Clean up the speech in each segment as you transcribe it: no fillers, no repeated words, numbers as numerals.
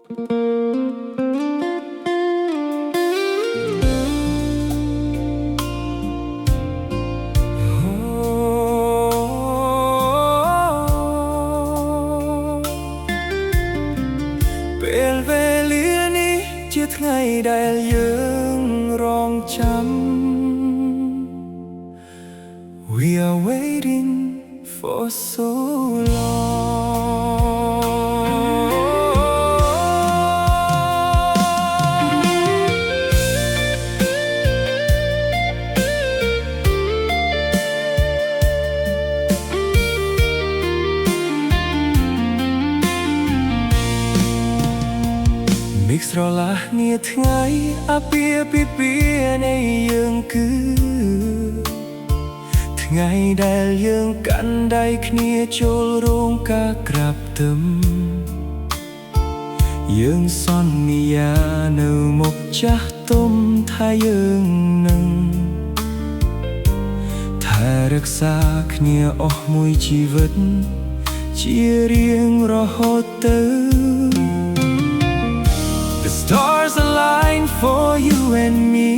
ពេលវេលានេះជាថ្ងៃដែលយើងរងចាំ We are waiting for so long មីកស្រឡះនាថ្ងៃអាពាហ៍ពិពាហ៍នៃយើងគឺថ្ងៃដែលយើងកាន់ដៃគ្នាចូលរោងការក្រាបទឹមយើងសន្យានៅមុខចាស់ទុំថាយើងនឹងថែរក្សាគ្នាអស់មួយជីវិតជារៀងរហូតទៅ The stars align for you and me,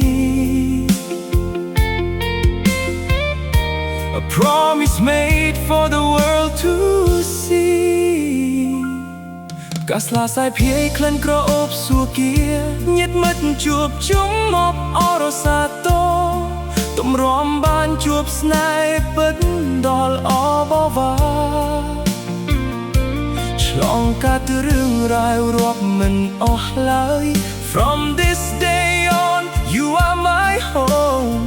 a promise made for the world to see កាស្លាសាយភាយក្លិនក្រអូបសួគាញាតិមិត្តជួបជុំមកអរសាទរទម្រាំបានជួបស្នេហ៍ពិតដល់អបវ៉ាឆ្លងកាត់រឿងរ៉ាវរាប់មិនអស់ឡើយ From this day on you are my home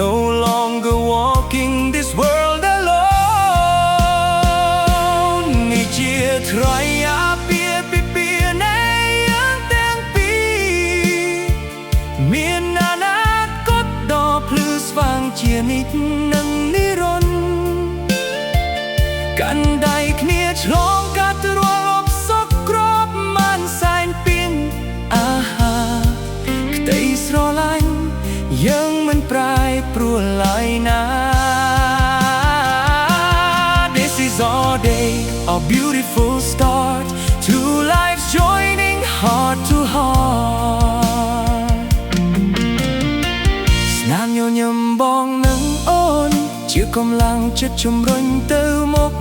No longer walking this world alone នេះជាថ្ងៃអាពាហ៍ពិពាហ៍នៃយើងទាំងពីរមានអនាគតដ៏ភ្លឺស្វាងជានិច្ចនិងនិរន្តរ៍កាន់ដៃគ្នាឆ្លងកាត់រាល់ឧបសគ្គគ្រាប់មិនសែនពីនអាហាក្តីស្រឡាញ់យើងមិនប្រែប្រួលឡើយណា This is our day, our beautiful start to life's joining heart to heart ស្នាមញញឹមបងនឹងអូនជាកម្លាំងចិត្តជំរុញទៅមុខ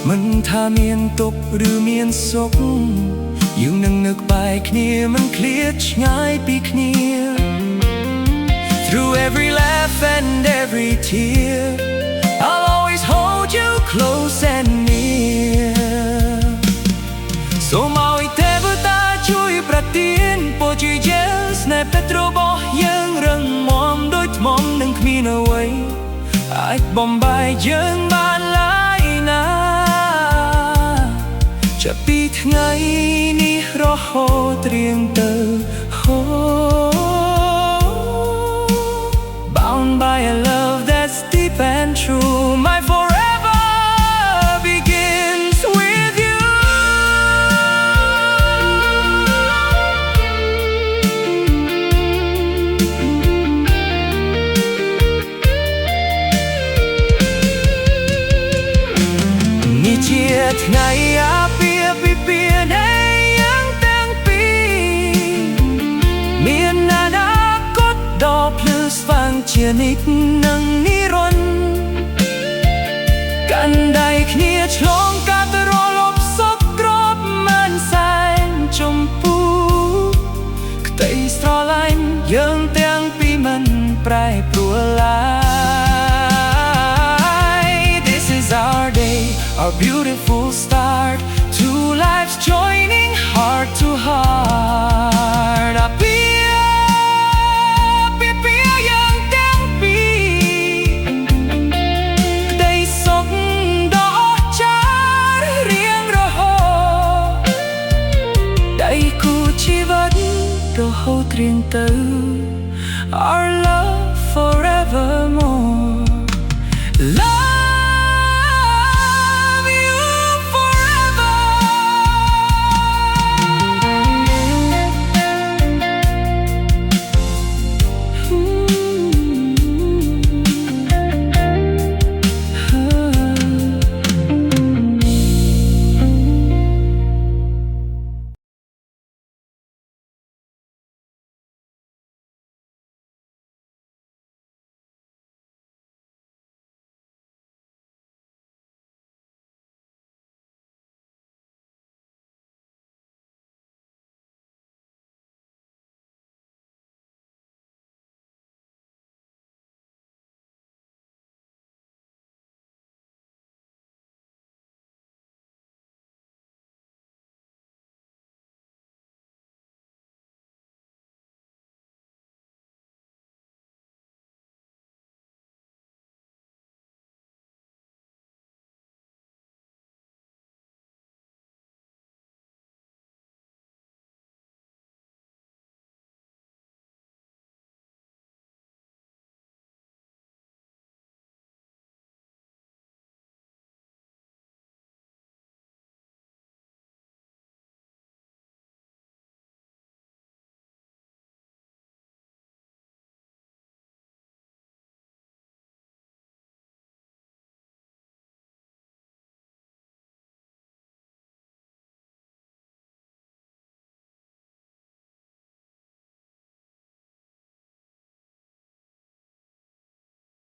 មិនថាមានទុក្ខឬមានសុខយើងនឹងនឹកបែកគ្នាមិនឃ្លាតឆ្ងាយពីគ្នា Through every laugh and every tear I'll always hold you close and near សូមឲ្យទេវតាជួយប្រទានពរជ័យស្នេហ៍ពិតរបស់យើងរឹងមាំដូចថ្មនឹងគ្មានអ្វីអាចបំបែកយើងបានឡើយណាចាប់ពីថ្ងៃនេះរហូតរៀងទៅ Bound by a love that's deep and true My forever begins with you នេះជាថ្ងៃអាពាហ៍ពិពាហ៍នៃយើងទាំងពីរមានអនាគតដ៏ភ្លឺស្វាងជានិច្ចនិងនិរន្តរ៍កាន់ដៃគ្នាឆ្លងកាត់រាល់ឧបសគ្គគ្រាប់មិនសែនចំពោះក្តីស្រឡាញ់យើងទាំងពីរមិនប្រែប្រួលឡើយ This is our day, our beautiful start to life's joining heart to heart អាពាហ៍ពិពាហ៍យើងទាំងពីរក្តីសុខដ៏អស្ចារ្យរៀងរហូតដៃគូជីវិតរហូតរៀងទៅ Our love forevermore